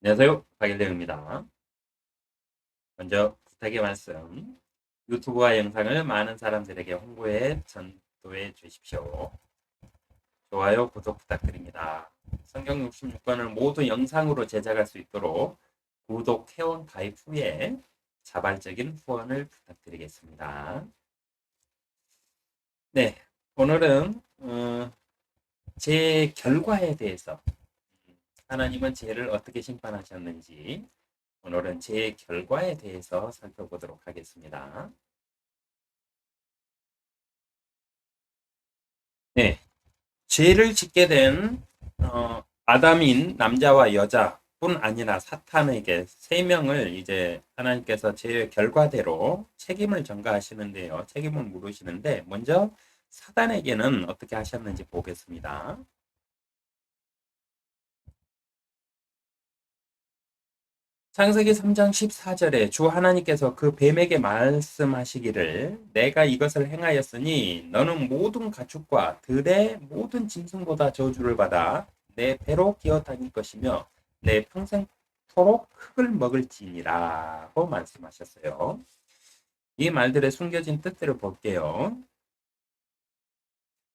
안녕하세요. 박일령입니다. 먼저 부탁의 말씀. 유튜브와 영상을 많은 사람들에게 홍보해 전도해 주십시오. 좋아요, 구독 부탁드립니다. 성경 66권을 모두 영상으로 제작할 수 있도록 구독, 회원 가입 후에 자발적인 후원을 부탁드리겠습니다. 네, 오늘은 제 결과에 대해서 하나님은 죄를 어떻게 심판하셨는지 오늘은 제 결과에 대해서 살펴보도록 하겠습니다. 네, 죄를 짓게 된 아담인 남자와 여자뿐 아니라 사탄에게 세 명을 이제 하나님께서 죄의 결과대로 책임을 전가하시는데요. 책임을 물으시는데 먼저 사단에게는 어떻게 하셨는지 보겠습니다. 창세기 3장 14절에 주 하나님께서 그 뱀에게 말씀하시기를 내가 이것을 행하였으니 너는 모든 가축과 들의 모든 짐승보다 저주를 받아 내 배로 기어 다닐 것이며 내 평생토록 흙을 먹을지니라고 말씀하셨어요. 이 말들의 숨겨진 뜻들을 볼게요.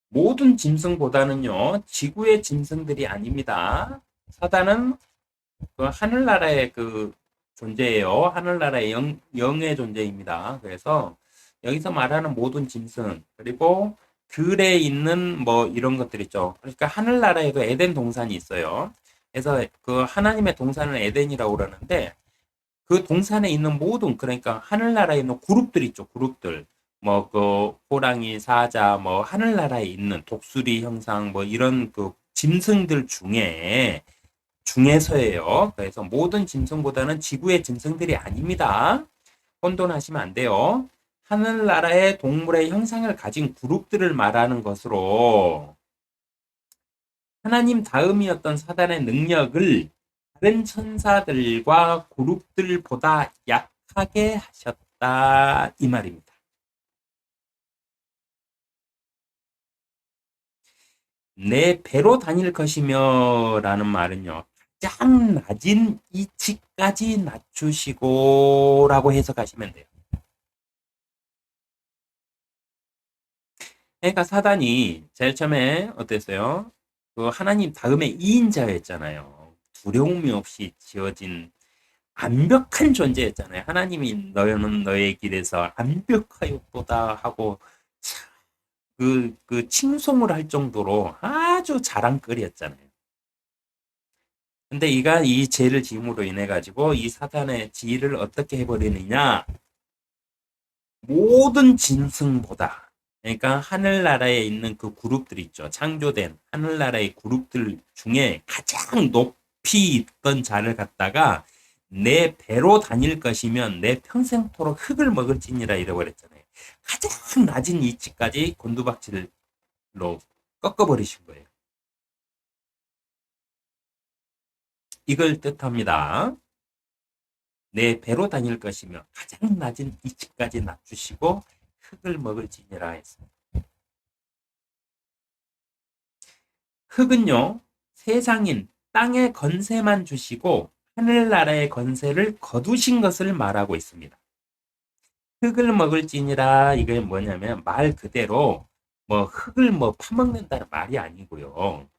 모든 짐승보다는요, 지구의 짐승들이 아닙니다. 사단은 그 하늘나라의 그 존재예요. 하늘나라의 영의 존재입니다. 그래서 여기서 말하는 모든 짐승 그리고 들에 있는 뭐 이런 것들 있죠. 그러니까 하늘나라에도 에덴 동산이 있어요. 그래서 그 하나님의 동산을 에덴이라고 그러는데 그 동산에 있는 모든 그러니까 하늘나라에 있는 그룹들 있죠. 그룹들 뭐 그 호랑이, 사자, 뭐 하늘나라에 있는 독수리 형상 뭐 이런 그 짐승들 중에서예요. 그래서 모든 짐승보다는 지구의 짐승들이 아닙니다. 혼돈하시면 안 돼요. 하늘나라의 동물의 형상을 가진 그룹들을 말하는 것으로 하나님 다음이었던 사단의 능력을 다른 천사들과 그룹들보다 약하게 하셨다 이 말입니다. 내 배로 다닐 것이며 라는 말은요. 가장 낮은 이치까지 낮추시고 라고 해석하시면 돼요. 그러니까 사단이 제일 처음에 어땠어요? 그 하나님 다음에 2인자였잖아요. 두려움이 없이 지어진 완벽한 존재였잖아요. 하나님이 너는 너의 길에서 완벽하였도다 하고 그 칭송을 할 정도로 아주 자랑거리였잖아요. 근데 이가 이 죄를 지음으로 인해 가지고 이 사단의 지위를 어떻게 해버리느냐? 모든 짐승보다 그러니까 하늘나라에 있는 그 그룹들 있죠. 창조된 하늘나라의 그룹들 중에 가장 높이 있던 자를 갖다가 내 배로 다닐 것이면 내 평생토록 흙을 먹을지니라 이래버렸잖아요. 가장 낮은 위치까지 곤두박질로 꺾어버리신 거예요. 이걸 뜻합니다. 내 배로 다닐 것이며 가장 낮은 위치까지 낮추시고 흙을 먹을지니라 했어요. 흙은요, 세상인 땅의 건세만 주시고 하늘나라의 건세를 거두신 것을 말하고 있습니다. 흙을 먹을지니라 이게 뭐냐면 말 그대로 뭐 흙을 뭐 파먹는다는 말이 아니고요.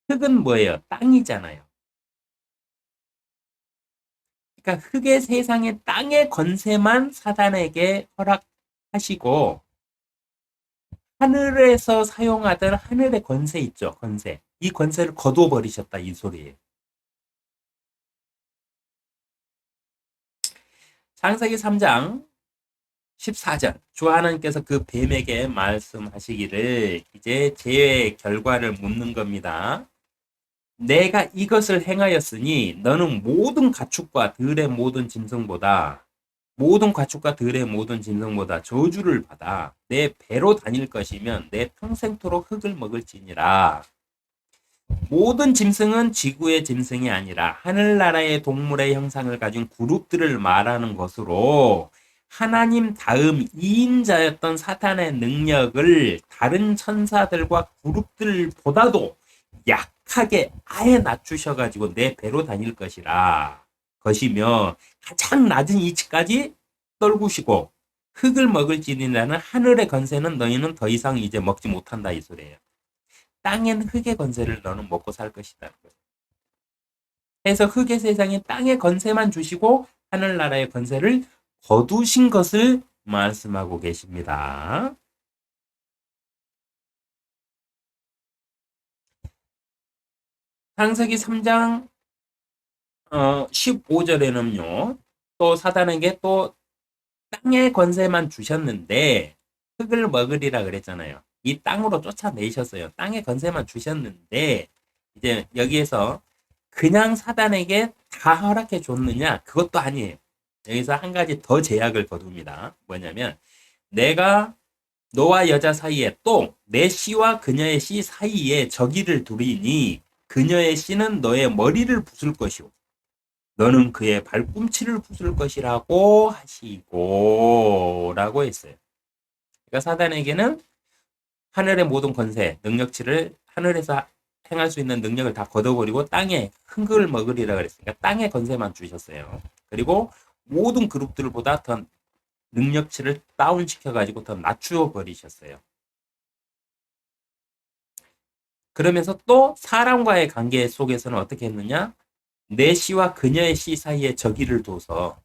흙은 뭐예요? 땅이잖아요. 그러니까 흙의 세상의 땅의 건세만 사단에게 허락하시고 하늘에서 사용하던 하늘의 권세 있죠. 권세. 이 권세를 거두어 버리셨다 이 소리예요. 창세기 3장 14절 주 하나님께서 그 뱀에게 말씀하시기를 이제 죄의 결과를 묻는 겁니다. 내가 이것을 행하였으니 너는 모든 가축과 들의 모든 짐승보다 모든 가축과 들의 모든 짐승보다 저주를 받아 내 배로 다닐 것이면 내 평생토록 흙을 먹을지니라. 모든 짐승은 지구의 짐승이 아니라 하늘나라의 동물의 형상을 가진 그룹들을 말하는 것으로 하나님 다음 2인자였던 사탄의 능력을 다른 천사들과 그룹들보다도 약하게 아예 낮추셔가지고 내 배로 다닐 것이며 가장 낮은 이치까지 떨구시고 흙을 먹을지니라는 하늘의 건세는 너희는 더 이상 이제 먹지 못한다 이 소리예요. 땅엔 흙의 건세를 너는 먹고 살 것이다. 해서 흙의 세상에 땅의 건세만 주시고 하늘나라의 건세를 거두신 것을 말씀하고 계십니다. 창세기 3장 15절에는요. 또 사단에게 또 땅의 권세만 주셨는데 흙을 먹으리라 그랬잖아요. 이 땅으로 쫓아내셨어요. 땅의 권세만 주셨는데 이제 여기에서 그냥 사단에게 다 허락해 줬느냐? 그것도 아니에요. 여기서 한 가지 더 제약을 거둡니다. 뭐냐면 내가 너와 여자 사이에 또 내 씨와 그녀의 씨 사이에 적이를 두리니 그녀의 씨는 너의 머리를 부술 것이오. 너는 그의 발꿈치를 부술 것이라고 하시고 라고 했어요. 그러니까 사단에게는 하늘의 모든 권세, 능력치를 하늘에서 행할 수 있는 능력을 다 걷어버리고 땅에 흙을 먹으리라 그랬으니까 땅의 권세만 주셨어요. 그리고 모든 그룹들보다 더 능력치를 다운시켜가지고 더 낮추어 버리셨어요. 그러면서 또 사람과의 관계 속에서는 어떻게 했느냐? 내 씨와 그녀의 씨 사이에 적이를 둬서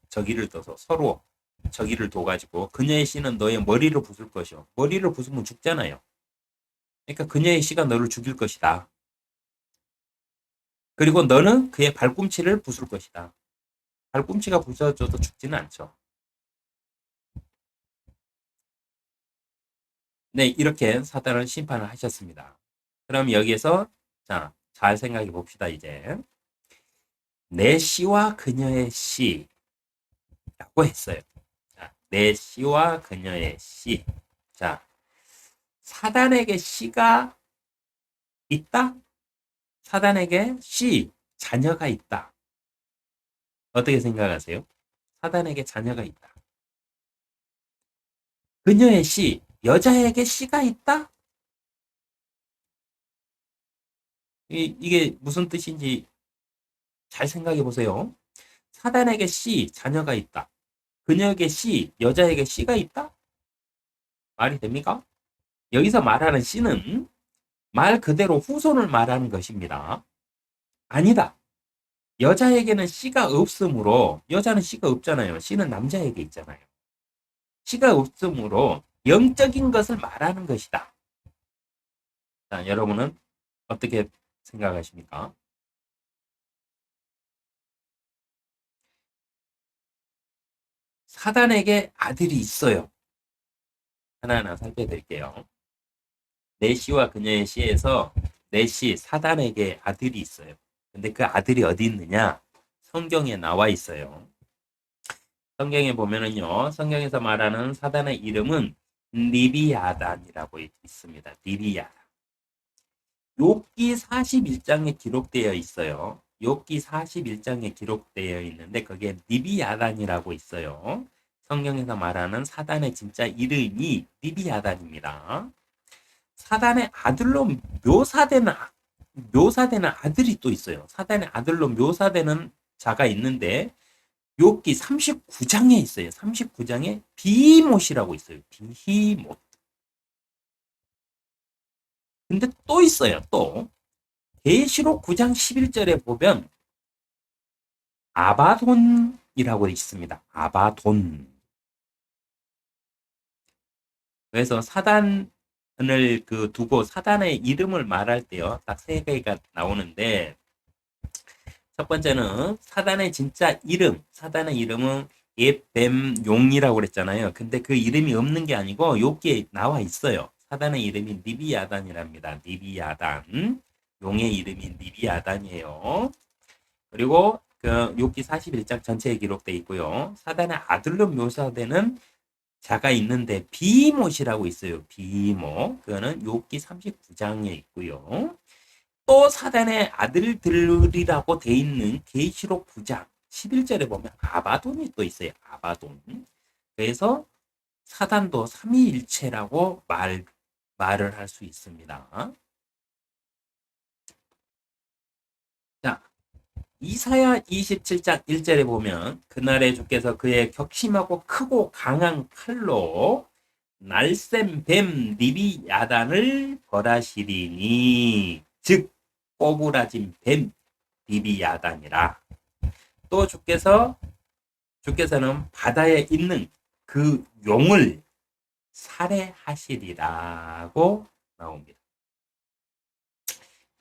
서로 적이를 둬가지고 그녀의 씨는 너의 머리를 부술 것이요. 머리를 부수면 죽잖아요. 그러니까 그녀의 씨가 너를 죽일 것이다. 그리고 너는 그의 발꿈치를 부술 것이다. 발꿈치가 부서져도 죽지는 않죠. 네, 이렇게 사단은 심판을 하셨습니다. 그럼 여기에서 자, 잘 생각해 봅시다, 이제. 내 씨와 그녀의 씨라고 했어요. 자, 내 씨와 그녀의 씨. 자, 사단에게 씨가 있다? 사단에게 씨, 자녀가 있다. 어떻게 생각하세요? 사단에게 자녀가 있다. 그녀의 씨, 여자에게 씨가 있다? 이게 무슨 뜻인지 잘 생각해 보세요. 사단에게 씨, 자녀가 있다. 그녀에게 씨, 여자에게 씨가 있다? 말이 됩니까? 여기서 말하는 씨는 말 그대로 후손을 말하는 것입니다. 아니다. 여자에게는 씨가 없으므로, 여자는 씨가 없잖아요. 씨는 남자에게 있잖아요. 씨가 없으므로 영적인 것을 말하는 것이다. 자, 여러분은 어떻게 생각하십니까? 사단에게 아들이 있어요. 하나하나 살펴드릴게요. 내 씨와 그녀의 씨에서 내 씨, 사단에게 아들이 있어요. 근데 그 아들이 어디 있느냐? 성경에 나와 있어요. 성경에 보면은요, 성경에서 말하는 사단의 이름은 니비야단이라고 있습니다. 니비야단. 욥기 41장에 기록되어 있어요. 욥기 41장에 기록되어 있는데 그게 니비야단이라고 있어요. 성경에서 말하는 사단의 진짜 이름이 니비야단입니다. 사단의 아들로 묘사되는 아들이 또 있어요. 사단의 아들로 묘사되는 자가 있는데 욥기 39장에 있어요. 39장에 비못이라고 있어요. 비못. 근데 또 있어요. 또 계시록 9장 11절에 보면 아바돈이라고 있습니다. 아바돈. 그래서 사단을 두고 사단의 이름을 말할 때요. 딱 세 개가 나오는데 첫 번째는 사단의 진짜 이름. 사단의 이름은 옙뱀용이라고 그랬잖아요. 근데 그 이름이 없는 게 아니고 여기에 나와 있어요. 사단의 이름이 니비야단이랍니다. 니비야단. 용의 이름이 니비야단이에요. 그리고 그 욥기 41장 전체에 기록되어 있고요. 사단의 아들로 묘사되는 자가 있는데 비못이라고 있어요. 비못. 그거는 욥기 39장에 있고요. 또 사단의 아들들이라고 돼 있는 계시록 9장 11절에 보면 아바돈이 또 있어요. 아바돈. 그래서 사단도 삼위일체라고 말을 할 수 있습니다. 이사야 27장 1절에 보면 그날에 주께서 그의 격심하고 크고 강한 칼로 날쌘 뱀 리비야단을 벌하시리니 즉 꼬부라진 뱀 리비야단이라. 또 주께서는 바다에 있는 그 용을 살해하시리라고 나옵니다.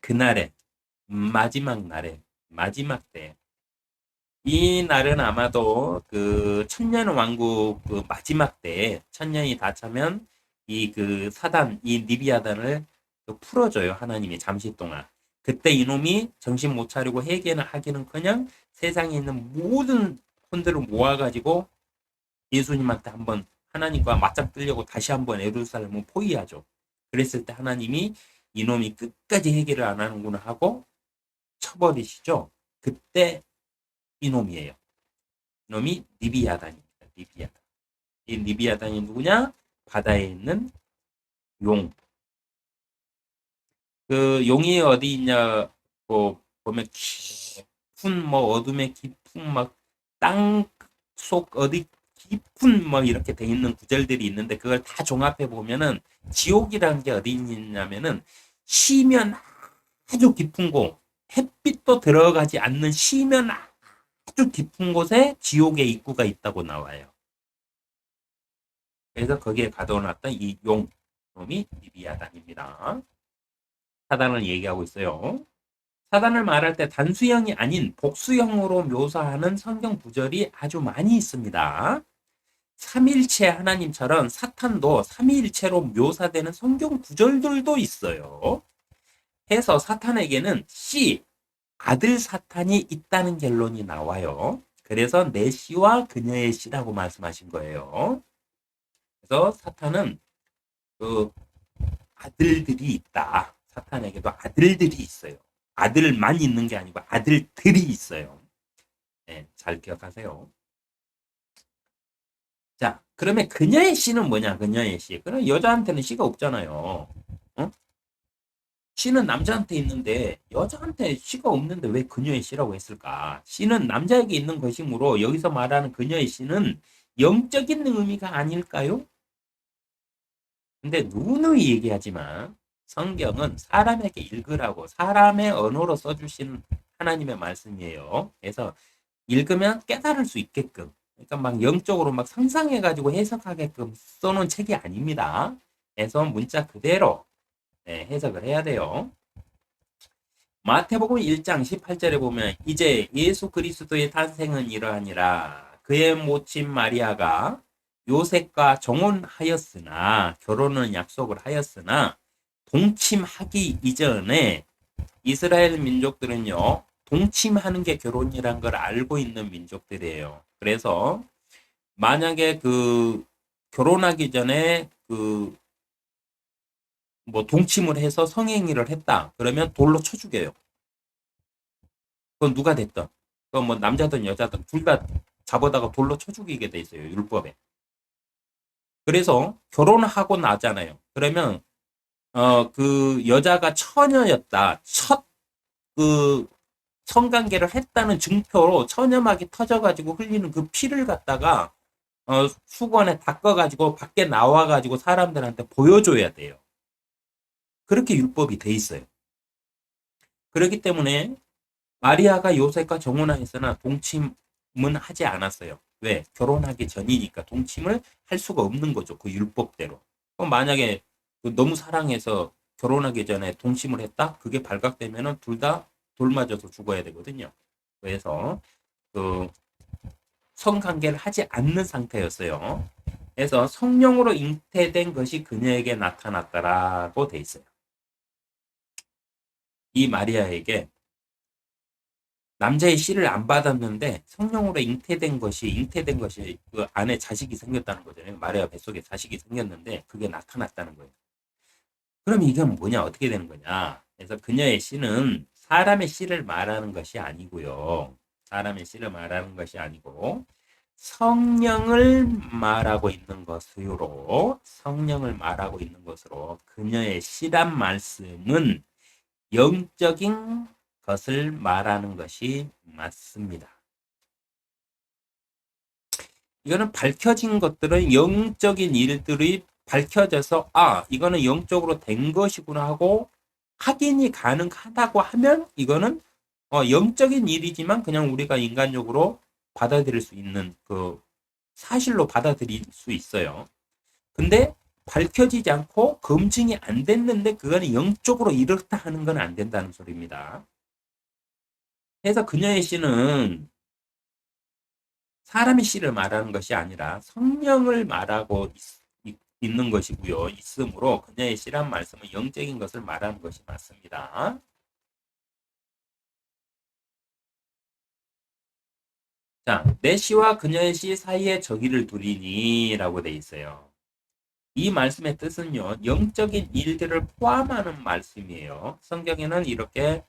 그날에 마지막 날에 마지막 때 이 날은 아마도 그 천년 왕국 그 마지막 때 천년이 다 차면 이 그 사단 이 니비아단을 풀어줘요. 하나님이 잠시 동안. 그때 이놈이 정신 못 차리고 회개는 하기는커녕 세상에 있는 모든 혼들을 모아가지고 예수님한테 한번 하나님과 맞짱뜨려고 다시 한번 예루살렘을 포위하죠. 그랬을 때 하나님이 이놈이 끝까지 회개를 안 하는구나 하고 쳐버리시죠. 그때 이놈이에요. 이놈이 니비야단입니다. 니비야단. 이 니비야단이 누구냐? 바다에 있는 용. 그 용이 어디 있냐? 보면 깊은 어둠의 깊은 땅 속 어디 깊은 이렇게 돼 있는 구절들이 있는데 그걸 다 종합해 보면은 지옥이라는 게 어디 있냐면은 시면 아주 깊은 곳, 햇빛도 들어가지 않는 시면 아주 깊은 곳에 지옥의 입구가 있다고 나와요. 그래서 거기에 가둬놨던 이 놈이 리비아단입니다. 사단을 얘기하고 있어요. 사단을 말할 때 단수형이 아닌 복수형으로 묘사하는 성경 구절이 아주 많이 있습니다. 삼일체 하나님처럼 사탄도 삼위일체로 묘사되는 성경 구절들도 있어요. 해서 사탄에게는 아들 사탄이 있다는 결론이 나와요. 그래서 내 씨와 그녀의 씨라고 말씀하신 거예요. 그래서 사탄은 그 아들들이 있다. 사탄에게도 아들들이 있어요. 아들만 있는 게 아니고 아들들이 있어요. 네, 잘 기억하세요. 자, 그러면 그녀의 씨는 뭐냐? 그녀의 씨. 그럼 여자한테는 씨가 없잖아요. 어? 씨는 남자한테 있는데 여자한테 씨가 없는데 왜 그녀의 씨라고 했을까? 씨는 남자에게 있는 것이므로 여기서 말하는 그녀의 씨는 영적인 의미가 아닐까요? 근데 누누이 얘기하지만 성경은 사람에게 읽으라고 사람의 언어로 써주신 하나님의 말씀이에요. 그래서 읽으면 깨달을 수 있게끔 그러니까 영적으로 상상해가지고 해석하게끔 써놓은 책이 아닙니다. 그래서 문자 그대로 해석을 해야 돼요. 마태복음 1장 18절에 보면 이제 예수 그리스도의 탄생은 이러하니라. 그의 모친 마리아가 요셉과 정혼하였으나 결혼은 약속을 하였으나 동침하기 이전에 이스라엘 민족들은요. 동침하는 게 결혼이란 걸 알고 있는 민족들이에요. 그래서 만약에 그 결혼하기 전에 동침을 해서 성행위를 했다. 그러면 돌로 쳐 죽여요. 그건 누가 됐든. 그건 남자든 여자든 둘 다 잡아다가 돌로 쳐 죽이게 돼 있어요. 율법에. 그래서 결혼하고 나잖아요. 그러면 그 여자가 처녀였다. 첫 그 성관계를 했다는 증표로 처녀막이 터져가지고 흘리는 그 피를 갖다가 수건에 닦아가지고 밖에 나와가지고 사람들한테 보여줘야 돼요. 그렇게 율법이 돼 있어요. 그렇기 때문에 마리아가 요셉과 정혼하였으나 동침은 하지 않았어요. 왜? 결혼하기 전이니까 동침을 할 수가 없는 거죠. 그 율법대로. 그럼 만약에 너무 사랑해서 결혼하기 전에 동침을 했다? 그게 발각되면 둘 다 돌 맞아서 죽어야 되거든요. 그래서 그 성관계를 하지 않는 상태였어요. 그래서 성령으로 잉태된 것이 그녀에게 나타났다라고 돼 있어요. 이 마리아에게 남자의 씨를 안 받았는데 성령으로 잉태된 것이 그 안에 자식이 생겼다는 거잖아요. 마리아 뱃속에 자식이 생겼는데 그게 나타났다는 거예요. 그럼 이게 뭐냐? 어떻게 되는 거냐? 그래서 그녀의 씨는 사람의 씨를 말하는 것이 아니고요. 사람의 씨를 말하는 것이 아니고 성령을 말하고 있는 것으로 성령을 말하고 있는 것으로 그녀의 씨란 말씀은 영적인 것을 말하는 것이 맞습니다. 이거는 밝혀진 것들은 영적인 일들이 밝혀져서 이거는 영적으로 된 것이구나 하고 확인이 가능하다고 하면 이거는 영적인 일이지만 그냥 우리가 인간적으로 받아들일 수 있는 그 사실로 받아들일 수 있어요. 근데 밝혀지지 않고 검증이 안 됐는데 그거는 영적으로 이렇다 하는 건 안 된다는 소리입니다. 그래서 그녀의 시는 사람의 시를 말하는 것이 아니라 성령을 말하고 있는 것이고요. 있으므로 그녀의 시란 말씀은 영적인 것을 말하는 것이 맞습니다. 자, 내 시와 그녀의 시 사이에 저기를 두리니 라고 돼 있어요. 이 말씀의 뜻은요, 영적인 일들을 포함하는 말씀이에요. 성경에는 이렇게,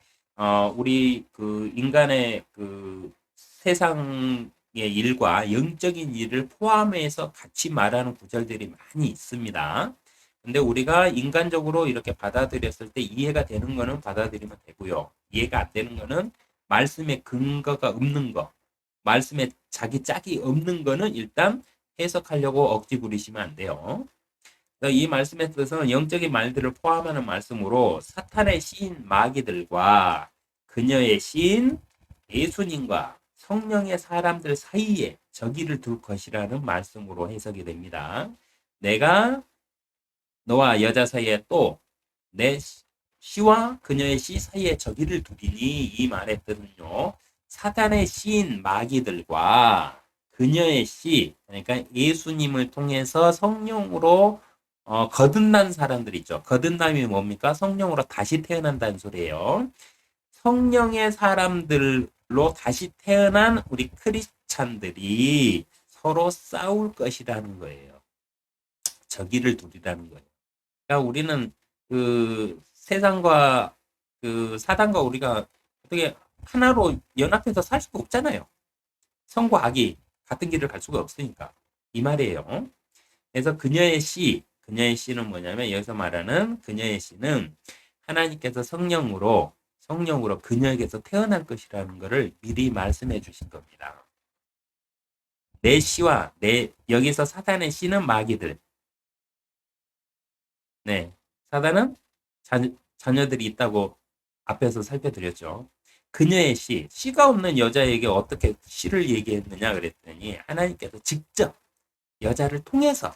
우리 그 인간의 그 세상의 일과 영적인 일을 포함해서 같이 말하는 구절들이 많이 있습니다. 근데 우리가 인간적으로 이렇게 받아들였을 때 이해가 되는 거는 받아들이면 되고요. 이해가 안 되는 거는 말씀의 근거가 없는 거, 말씀에 자기 짝이 없는 거는 일단 해석하려고 억지 부리시면 안 돼요. 이 말씀의 뜻은 영적인 말들을 포함하는 말씀으로 사탄의 시인 마귀들과 그녀의 시인 예수님과 성령의 사람들 사이에 저기를 둘 것이라는 말씀으로 해석이 됩니다. 내가 너와 여자 사이에 또 내 시와 그녀의 시 사이에 저기를 두리니 이 말의 뜻은요. 사탄의 시인 마귀들과 그녀의 시, 그러니까 예수님을 통해서 성령으로 거듭난 사람들 있죠. 거듭남이 뭡니까? 성령으로 다시 태어난다는 소리예요. 성령의 사람들로 다시 태어난 우리 크리스찬들이 서로 싸울 것이라는 거예요. 저기를 두리라는 거예요. 그러니까 우리는 그 세상과 그 사단과 우리가 어떻게 하나로 연합해서 살 수가 없잖아요. 성과 악이 같은 길을 갈 수가 없으니까. 이 말이에요. 그래서 그녀의 씨는 뭐냐면 여기서 말하는 그녀의 씨는 하나님께서 성령으로 그녀에게서 태어날 것이라는 것을 미리 말씀해 주신 겁니다. 내 씨와 여기서 사단의 씨는 마귀들. 네. 사단은 자녀들이 있다고 앞에서 살펴드렸죠. 그녀의 씨가 없는 여자에게 어떻게 씨를 얘기했느냐 그랬더니 하나님께서 직접 여자를 통해서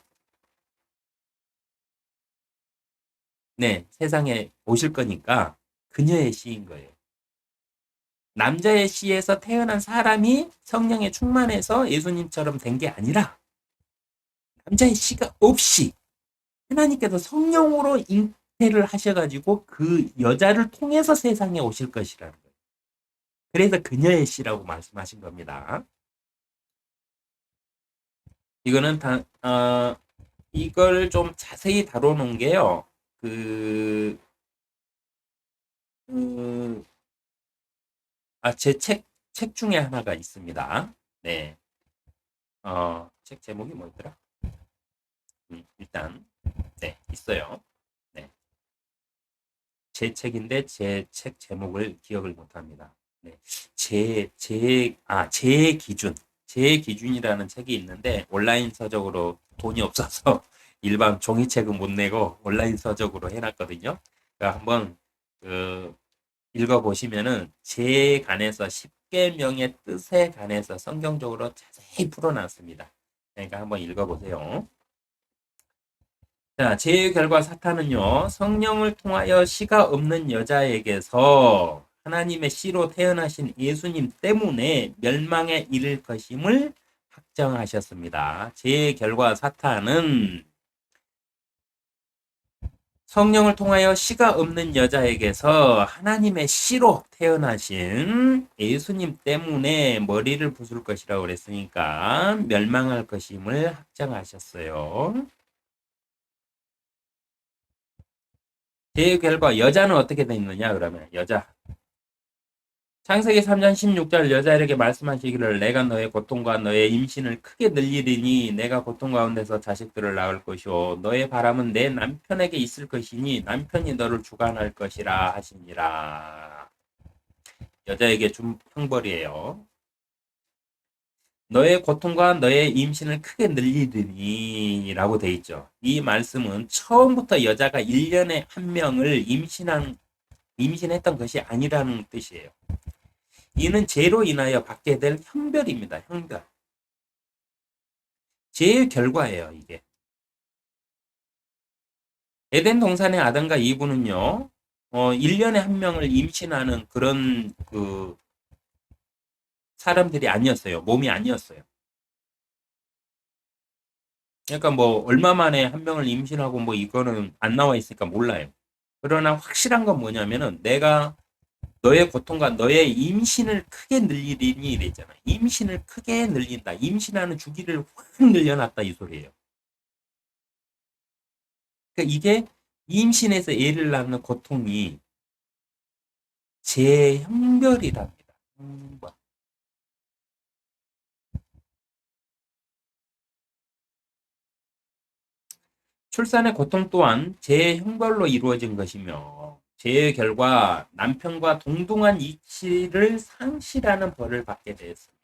세상에 오실 거니까 그녀의 씨인 거예요. 남자의 씨에서 태어난 사람이 성령에 충만해서 예수님처럼 된 게 아니라 남자의 씨가 없이 하나님께서 성령으로 잉태를 하셔가지고 그 여자를 통해서 세상에 오실 것이라는 거예요. 그래서 그녀의 씨라고 말씀하신 겁니다. 이거는 이걸 좀 자세히 다뤄놓은 게요. 제 책 중에 하나가 있습니다. 네. 책 제목이 뭐였더라? 일단, 네, 있어요. 네. 제 책인데 제 책 제목을 기억을 못 합니다. 네. 제 기준. 제 기준이라는 책이 있는데 온라인 서적으로 돈이 없어서 일반 종이책은 못 내고 온라인 서적으로 해놨거든요. 그러니까 한번 읽어보시면은 제 관해서 10계명의 뜻에 관해서 성경적으로 자세히 풀어놨습니다. 그러니까 한번 읽어보세요. 자, 제 결과 사탄은요, 성령을 통하여 씨가 없는 여자에게서 하나님의 씨로 태어나신 예수님 때문에 멸망에 이를 것임을 확정하셨습니다. 제 결과 사탄은 성령을 통하여 씨가 없는 여자에게서 하나님의 씨로 태어나신 예수님 때문에 머리를 부술 것이라고 그랬으니까 멸망할 것임을 확정하셨어요. 제 결과 여자는 어떻게 되느냐 그러면 여자 창세기 3장 16절 여자에게 말씀하시기를 내가 너의 고통과 너의 임신을 크게 늘리리니 내가 고통 가운데서 자식들을 낳을 것이요 너의 바람은 내 남편에게 있을 것이니 남편이 너를 주관할 것이라 하시니라. 여자에게 준 형벌이에요. 너의 고통과 너의 임신을 크게 늘리리니 라고 돼 있죠. 이 말씀은 처음부터 여자가 1년에 한 명을 임신했던 것이 아니라는 뜻이에요. 이는 죄로 인하여 받게 될 형벌입니다. 형벌. 죄의 결과예요, 이게. 에덴 동산의 아담과 이브는요, 1년에 한 명을 임신하는 그런 사람들이 아니었어요. 몸이 아니었어요. 그러니까 뭐 얼마 만에 한 명을 임신하고 뭐 이거는 안 나와 있으니까 몰라요. 그러나 확실한 건 뭐냐면은 내가 너의 고통과 너의 임신을 크게 늘리니 이랬잖아. 임신을 크게 늘린다. 임신하는 주기를 확 늘려놨다 이 소리예요. 그러니까 이게 임신에서 애를 낳는 고통이 재형별이랍니다. 출산의 고통 또한 재형별로 이루어진 것이며 재의 결과 남편과 동등한 이치를 상실하는 벌을 받게 되었습니다.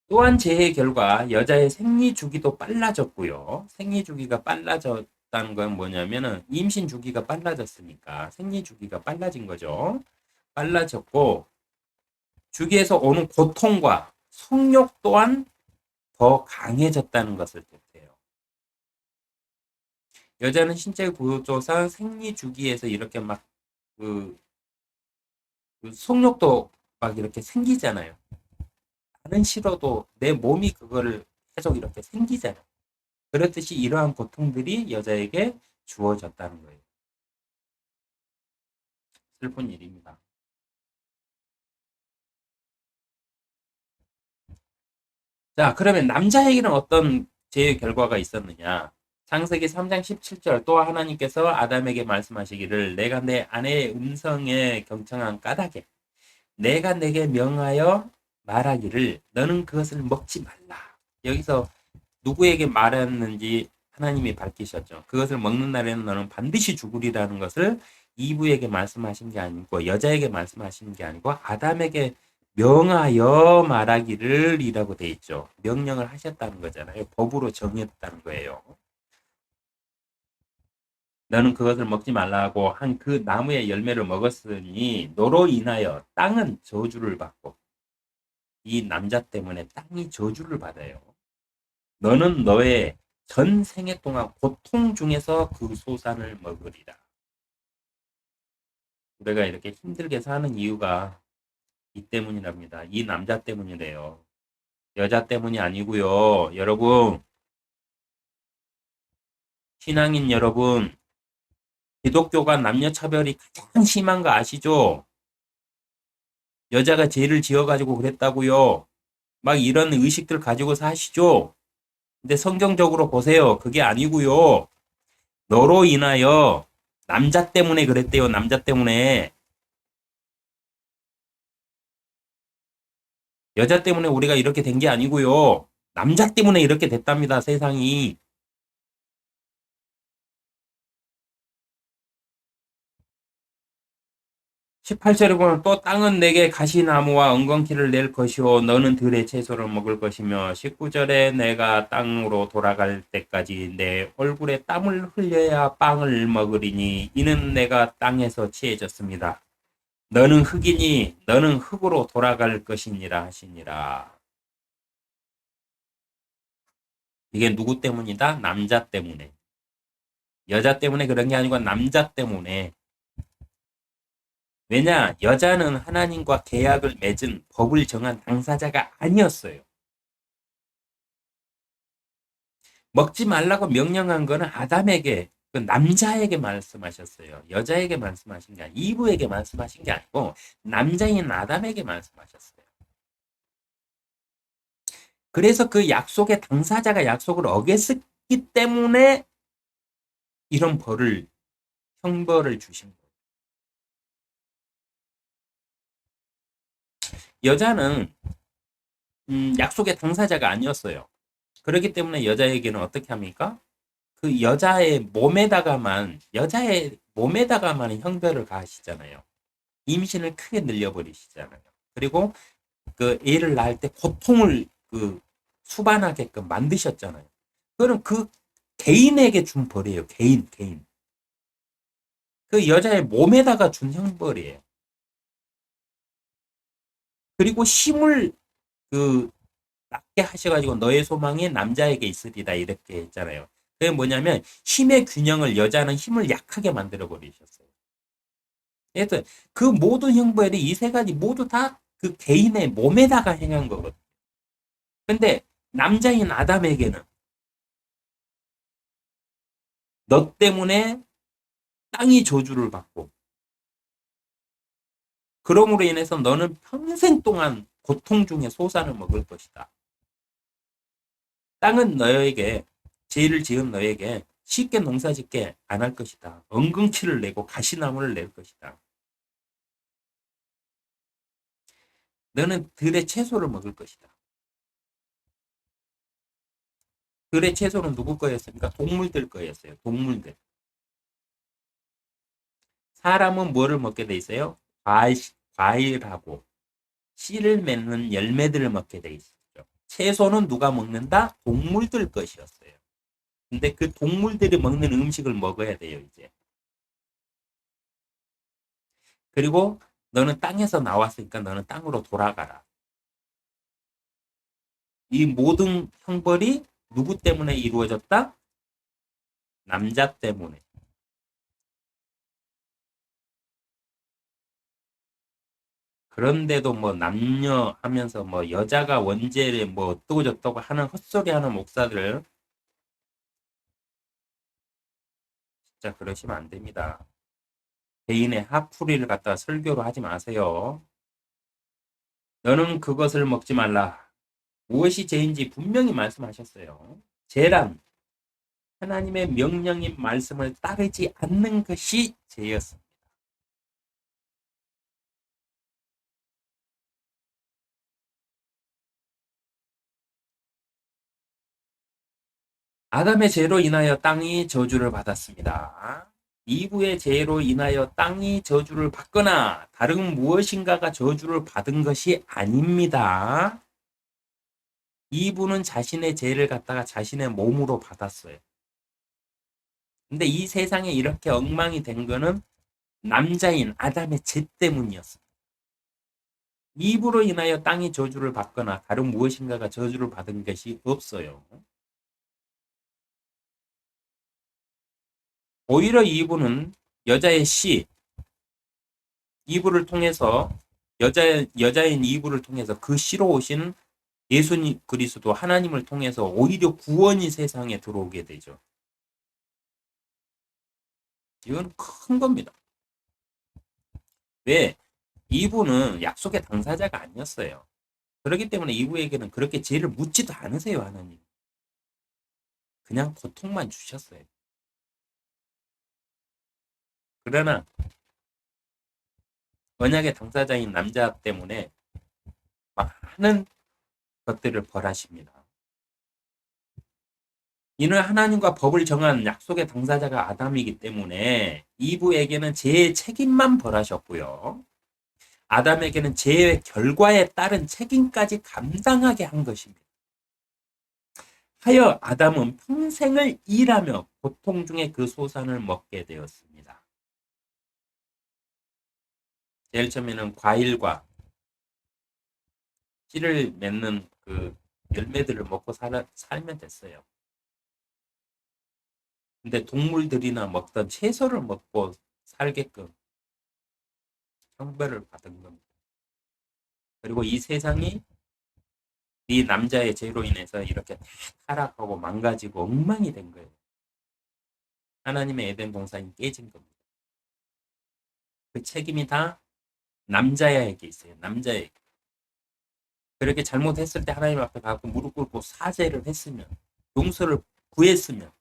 또한 재해 결과 여자의 생리 주기도 빨라졌고요. 생리 주기가 빨라졌다는 건 뭐냐면은 임신 주기가 빨라졌으니까 생리 주기가 빨라진 거죠. 빨라졌고 주기에서 오는 고통과 성욕 또한 더 강해졌다는 것을 뜻해요. 여자는 신체 구조상 생리 주기에서 이렇게 막 그, 그 성욕도 막 이렇게 생기잖아요. 나는 싫어도 내 몸이 그거를 계속 이렇게 생기잖아요. 그렇듯이 이러한 고통들이 여자에게 주어졌다는 거예요. 슬픈 일입니다. 자, 그러면 남자에게는 어떤 재해 결과가 있었느냐? 창세기 3장 17절 또 하나님께서 아담에게 말씀하시기를 내가 내 아내의 음성에 경청한 까닭에 내가 내게 명하여 말하기를 너는 그것을 먹지 말라. 여기서 누구에게 말했는지 하나님이 밝히셨죠. 그것을 먹는 날에는 너는 반드시 죽으리라는 것을 이브에게 말씀하신 게 아니고 여자에게 말씀하신 게 아니고 아담에게 명하여 말하기를 이라고 돼 있죠. 명령을 하셨다는 거잖아요. 법으로 정했다는 거예요. 너는 그것을 먹지 말라고 한 그 나무의 열매를 먹었으니 너로 인하여 땅은 저주를 받고 이 남자 때문에 땅이 저주를 받아요. 너는 너의 전 생애 동안 고통 중에서 그 소산을 먹으리라. 우리가 이렇게 힘들게 사는 이유가 이 때문이랍니다. 이 남자 때문이래요. 여자 때문이 아니고요. 여러분, 신앙인 여러분, 기독교가 남녀 차별이 가장 심한 거 아시죠? 여자가 죄를 지어가지고 그랬다고요. 막 이런 의식들 가지고 사시죠? 근데 성경적으로 보세요. 그게 아니고요. 너로 인하여 남자 때문에 그랬대요. 남자 때문에. 여자 때문에 우리가 이렇게 된 게 아니고요. 남자 때문에 이렇게 됐답니다. 세상이. 18절에 보면 또 땅은 내게 가시나무와 엉겅퀴를 낼 것이요 너는 들의 채소를 먹을 것이며 19절에 내가 땅으로 돌아갈 때까지 내 얼굴에 땀을 흘려야 빵을 먹으리니 이는 내가 땅에서 취해졌습니다. 너는 흙이니 너는 흙으로 돌아갈 것이니라 하시니라. 이게 누구 때문이다? 남자 때문에. 여자 때문에 그런 게 아니고 남자 때문에. 왜냐? 여자는 하나님과 계약을 맺은 법을 정한 당사자가 아니었어요. 먹지 말라고 명령한 거는 아담에게, 그 남자에게 말씀하셨어요. 여자에게 말씀하신 게 아니고, 이브에게 말씀하신 게 아니고, 남자인 아담에게 말씀하셨어요. 그래서 그 약속의 당사자가 약속을 어겼기 때문에 이런 형벌을 주신 거예요. 여자는 약속의 당사자가 아니었어요. 그렇기 때문에 여자에게는 어떻게 합니까? 그 여자의 몸에다가만 형벌을 가하시잖아요. 임신을 크게 늘려버리시잖아요. 그리고 그 애를 낳을 때 고통을 그 수반하게끔 만드셨잖아요. 그거는 그 개인에게 준 벌이에요. 개인. 그 여자의 몸에다가 준 형벌이에요. 그리고 힘을 그 낮게 하셔가지고 너의 소망이 남자에게 있으리다 이렇게 했잖아요. 그게 뭐냐면 힘의 균형을 여자는 힘을 약하게 만들어 버리셨어요. 그래서 그 모든 형벌이 이 세 가지 모두 다 그 개인의 몸에다가 행한 거거든요. 근데 남자인 아담에게는 너 때문에 땅이 저주를 받고 그러므로 인해서 너는 평생 동안 고통 중에 소산을 먹을 것이다. 땅은 너에게 죄를 지은 너에게 쉽게 농사짓게 안 할 것이다. 엉겅퀴를 내고 가시나무를 낼 것이다. 너는 들의 채소를 먹을 것이다. 들의 채소는 누구 거였습니까? 동물들 거였어요. 동물들. 사람은 뭐를 먹게 돼 있어요? 과일하고 씨를 맺는 열매들을 먹게 돼 있죠. 채소는 누가 먹는다? 동물들 것이었어요. 근데 그 동물들이 먹는 음식을 먹어야 돼요, 이제. 그리고 너는 땅에서 나왔으니까 너는 땅으로 돌아가라. 이 모든 형벌이 누구 때문에 이루어졌다? 남자 때문에. 그런데도 뭐 남녀 하면서 뭐 여자가 원죄를 뭐 어떠고 저떠고 하는 헛소리 하는 목사들 진짜 그러시면 안 됩니다. 개인의 핫풀이를 갖다 설교로 하지 마세요. 너는 그것을 먹지 말라. 무엇이 죄인지 분명히 말씀하셨어요. 죄란 하나님의 명령인 말씀을 따르지 않는 것이 죄였습니다. 아담의 죄로 인하여 땅이 저주를 받았습니다. 이브의 죄로 인하여 땅이 저주를 받거나 다른 무엇인가가 저주를 받은 것이 아닙니다. 이브는 자신의 죄를 갖다가 자신의 몸으로 받았어요. 근데 이 세상에 이렇게 엉망이 된 거는 남자인 아담의 죄 때문이었습니다. 이브로 인하여 땅이 저주를 받거나 다른 무엇인가가 저주를 받은 것이 없어요. 오히려 이브는 여자의 씨, 이브를 통해서 여자인 이브를 통해서 그 씨로 오신 예수님 그리스도 하나님을 통해서 오히려 구원이 세상에 들어오게 되죠. 이건 큰 겁니다. 왜? 이브는 약속의 당사자가 아니었어요. 그렇기 때문에 이브에게는 그렇게 죄를 묻지도 않으세요, 하나님. 그냥 고통만 주셨어요. 그러나 언약의 당사자인 남자 때문에 많은 것들을 벌하십니다. 이는 하나님과 법을 정한 약속의 당사자가 아담이기 때문에 이브에게는 죄의 책임만 벌하셨고요. 아담에게는 죄의 결과에 따른 책임까지 감당하게 한 것입니다. 하여 아담은 평생을 일하며 고통 중에 그 소산을 먹게 되었습니다. 제일 처음에는 과일과 씨를 맺는 그 열매들을 먹고 살면 됐어요. 근데 동물들이나 먹던 채소를 먹고 살게끔 형벌을 받은 겁니다. 그리고 이 세상이 이 남자의 죄로 인해서 이렇게 타락하고 망가지고 엉망이 된 거예요. 하나님의 에덴 동산이 깨진 겁니다. 그 책임이 다 남자에게 있어요. 남자에게. 그렇게 잘못했을 때 하나님 앞에 가고 무릎 꿇고 사죄를 했으면 용서를 구했으면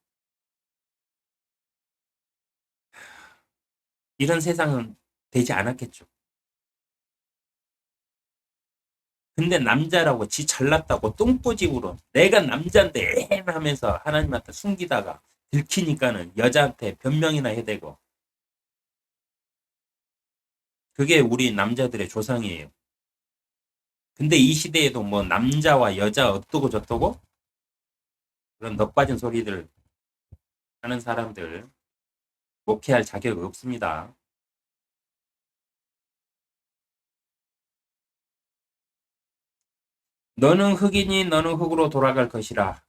이런 세상은 되지 않았겠죠. 근데 남자라고 지 잘났다고 똥꼬집으로 내가 남자인데 하면서 하나님한테 숨기다가 들키니까는 여자한테 변명이나 해대고 그게 우리 남자들의 조상이에요. 근데 이 시대에도 뭐 남자와 여자 어떠고 저떠고 그런 넋 빠진 소리들 하는 사람들 목회할 자격 없습니다. 너는 흙이니 너는 흙으로 돌아갈 것이라.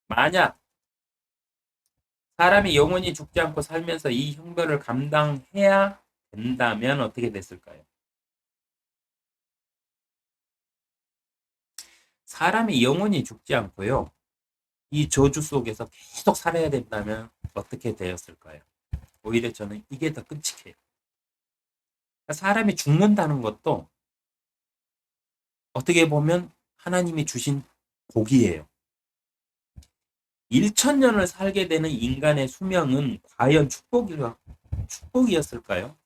만약 사람이 영원히 죽지 않고 살면서 이 형벌을 감당해야 된다면 어떻게 됐을까요? 사람이 영원히 죽지 않고요. 이 저주 속에서 계속 살아야 된다면 어떻게 되었을까요? 오히려 저는 이게 더 끔찍해요. 그러니까 사람이 죽는다는 것도 어떻게 보면 하나님이 주신 복이에요. 1천년을 살게 되는 인간의 수명은 과연 축복이었을까요?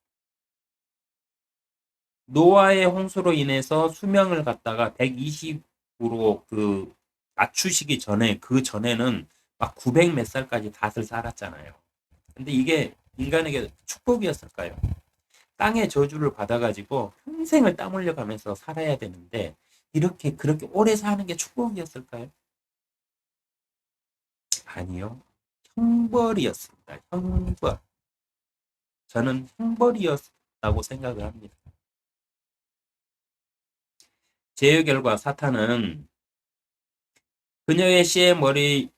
노아의 홍수로 인해서 수명을 갖다가 120으로 낮추시기 전에 그 전에는 막 900 몇 살까지 다들 살았잖아요. 근데 이게 인간에게 축복이었을까요? 땅의 저주를 받아가지고 평생을 땀 흘려가면서 살아야 되는데 이렇게 그렇게 오래 사는 게 축복이었을까요? 아니요. 형벌이었습니다. 형벌. 저는 형벌이었다고 생각을 합니다. 제의 결과 사탄은 그녀의 씨의 머리,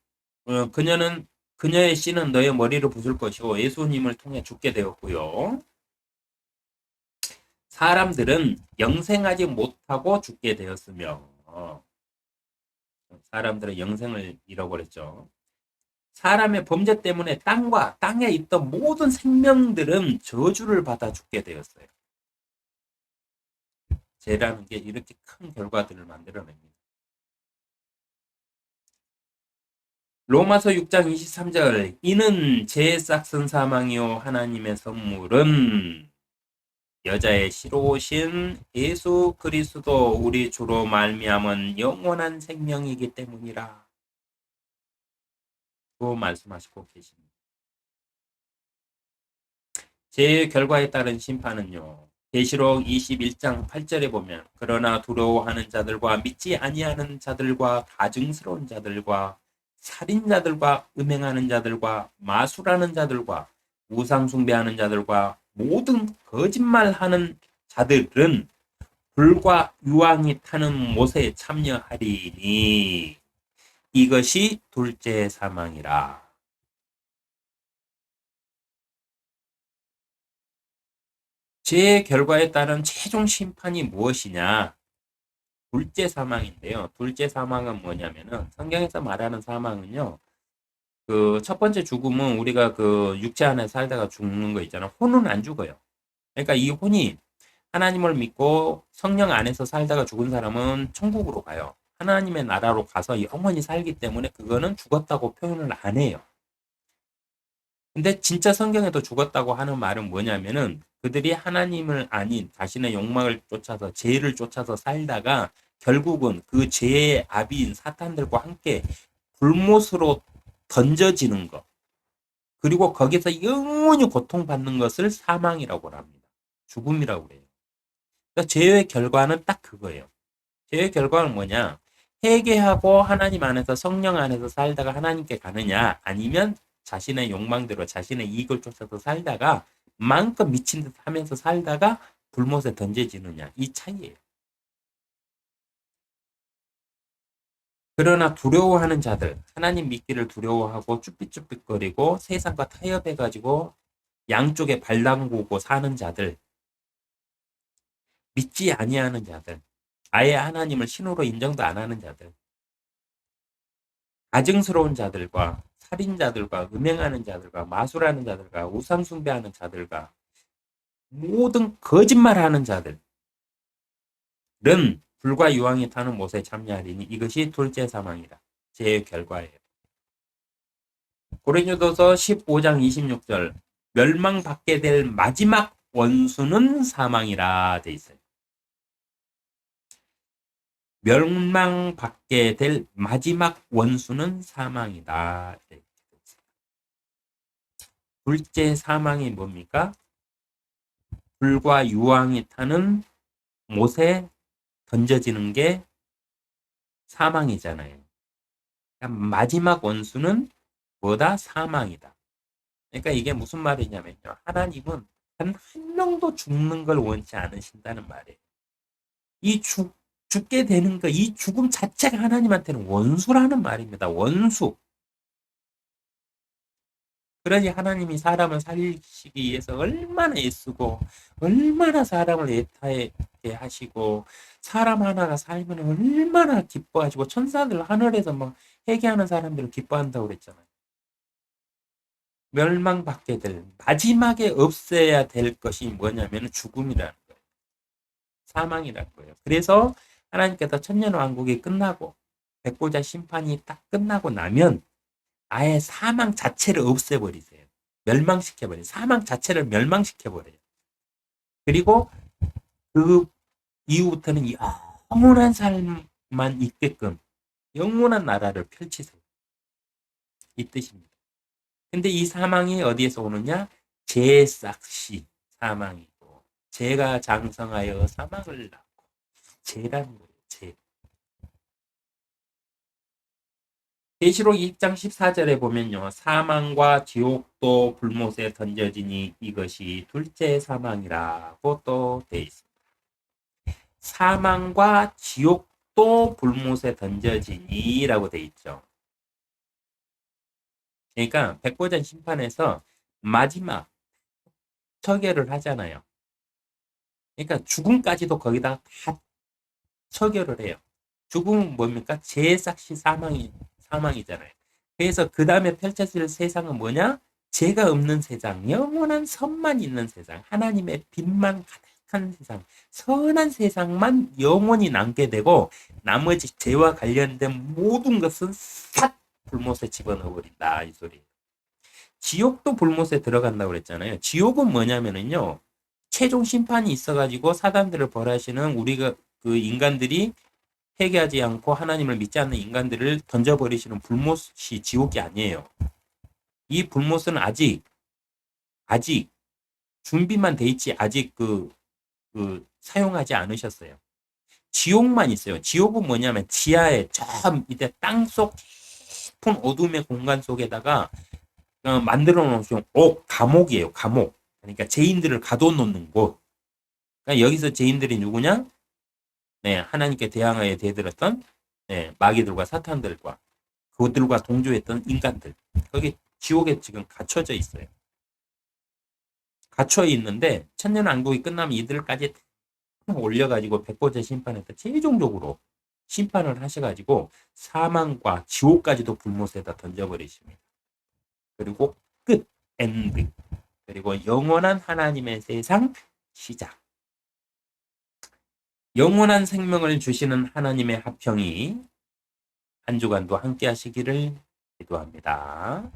그녀의 씨는 너의 머리를 부술 것이고 예수님을 통해 죽게 되었고요. 사람들은 영생하지 못하고 죽게 되었으며, 사람들은 영생을 잃어버렸죠. 사람의 범죄 때문에 땅과 땅에 있던 모든 생명들은 저주를 받아 죽게 되었어요. 죄라는 게 이렇게 큰 결과들을 만들어냅니다. 로마서 6장 23절 이는 죄의 싹슨 사망이요 하나님의 선물은 여자의 씨로 오신 예수 그리스도 우리 주로 말미암은 영원한 생명이기 때문이라 고 말씀하시고 계십니다. 죄의 결과에 따른 심판은요. 계시록 21장 8절에 보면 그러나 두려워하는 자들과 믿지 아니하는 자들과 가증스러운 자들과 살인자들과 음행하는 자들과 마술하는 자들과 우상 숭배하는 자들과 모든 거짓말하는 자들은 불과 유황이 타는 못에 참여하리니 이것이 둘째 사망이라. 죄의 결과에 따른 최종 심판이 무엇이냐? 둘째 사망인데요. 둘째 사망은 뭐냐면은 성경에서 말하는 사망은요. 그 첫 번째 죽음은 우리가 그 육체 안에 살다가 죽는 거 있잖아. 혼은 안 죽어요. 그러니까 이 혼이 하나님을 믿고 성령 안에서 살다가 죽은 사람은 천국으로 가요. 하나님의 나라로 가서 영원히 살기 때문에 그거는 죽었다고 표현을 안 해요. 근데 진짜 성경에도 죽었다고 하는 말은 뭐냐면은 그들이 하나님을 아닌 자신의 욕망을 쫓아서 죄를 쫓아서 살다가 결국은 그 죄의 아비인 사탄들과 함께 불못으로 던져지는 것. 그리고 거기서 영원히 고통받는 것을 사망이라고 합니다. 죽음이라고 그래요. 그러니까 죄의 결과는 딱 그거예요. 죄의 결과는 뭐냐? 회개하고 하나님 안에서 성령 안에서 살다가 하나님께 가느냐 아니면 자신의 욕망대로 자신의 이익을 쫓아서 살다가 마음껏 미친 듯 하면서 살다가 불못에 던져지느냐 이 차이예요. 그러나 두려워하는 자들, 하나님 믿기를 두려워하고 쭈삣쭈삣거리고 세상과 타협해가지고 양쪽에 발 담그고 사는 자들, 믿지 아니하는 자들, 아예 하나님을 신으로 인정도 안 하는 자들, 가증스러운 자들과 살인자들과 음행하는 자들과 마술하는 자들과 우상 숭배하는 자들과 모든 거짓말하는 자들은 불과 유황이 타는 못에 참여하리니 이것이 둘째 사망이라. 제 결과예요. 고린도서 15장 26절 멸망받게 될 마지막 원수는 사망이라 돼 있어요. 멸망받게 될 마지막 원수는 사망이다. 둘째 사망이 뭡니까? 불과 유황이 타는 못에 던져지는 게 사망이잖아요. 그러니까 마지막 원수는 뭐다? 사망이다. 그러니까 이게 무슨 말이냐면요. 하나님은 한 명도 죽는 걸 원치 않으신다는 말이에요. 이 죽게 되는 거, 이 죽음 자체가 하나님한테는 원수라는 말입니다. 원수. 그러니 하나님이 사람을 살리시기 위해서 얼마나 애쓰고 얼마나 사람을 애타게 하시고 사람 하나가 살면 얼마나 기뻐하시고 천사들 하늘에서 막 회개하는 사람들을 기뻐한다고 그랬잖아요. 멸망받게 될 마지막에 없애야 될 것이 뭐냐면 죽음이라는 거예요. 사망이라는 거예요. 그래서 하나님께서 천년왕국이 끝나고 백보자 심판이 딱 끝나고 나면 아예 사망 자체를 없애버리세요. 멸망시켜버려요. 사망 자체를 멸망시켜버려요. 그리고 그 이후부터는 영원한 삶만 있게끔 영원한 나라를 펼치세요. 이 뜻입니다. 근데 이 사망이 어디에서 오느냐? 죄싹시 사망이고 죄가 장성하여 사망을 낳고 죄라는 거예요. 죄. 계시록 2장 14절에 보면요. 사망과 지옥도 불못에 던져지니 이것이 둘째 사망이라고 또 돼 있습니다. 사망과 지옥도 불못에 던져지니라고 돼 있죠. 그러니까 백보자 심판에서 마지막 처결을 하잖아요. 그러니까 죽음까지도 거기다 다 처결을 해요. 죽음은 뭡니까? 죄삭시 사망이잖아요. 그래서 그 다음에 펼쳐질 세상은 뭐냐? 죄가 없는 세상, 영원한 선만 있는 세상, 하나님의 빛만 가득한 세상, 선한 세상만 영원히 남게 되고 나머지 죄와 관련된 모든 것은 싹 불못에 집어넣어버린다 이 소리. 지옥도 불못에 들어간다고 그랬잖아요. 지옥은 뭐냐면은요. 최종 심판이 있어가지고 사단들을 벌하시는 우리가 그 인간들이 회개하지 않고 하나님을 믿지 않는 인간들을 던져버리시는 불못이 지옥이 아니에요. 이 불못은 아직 준비만 돼 있지 아직 사용하지 않으셨어요. 지옥만 있어요. 지옥은 뭐냐면 지하에 저 밑에 땅속 깊은 어둠의 공간 속에다가 만들어 놓으신 감옥이에요. 감옥. 그러니까 죄인들을 가둬놓는 곳. 그러니까 여기서 죄인들이 누구냐? 네, 하나님께 대항하여 대들었던 마귀들과 사탄들과 그들과 동조했던 인간들. 거기 지옥에 지금 갇혀져 있어요. 갇혀 있는데 천년왕국이 끝나면 이들까지 올려가지고 백보자 심판에다 최종적으로 심판을 하셔가지고 사망과 지옥까지도 불못에다 던져버리십니다. 그리고 끝, 엔드. 그리고 영원한 하나님의 세상 시작. 영원한 생명을 주시는 하나님의 화평이 한 주간도 함께 하시기를 기도합니다.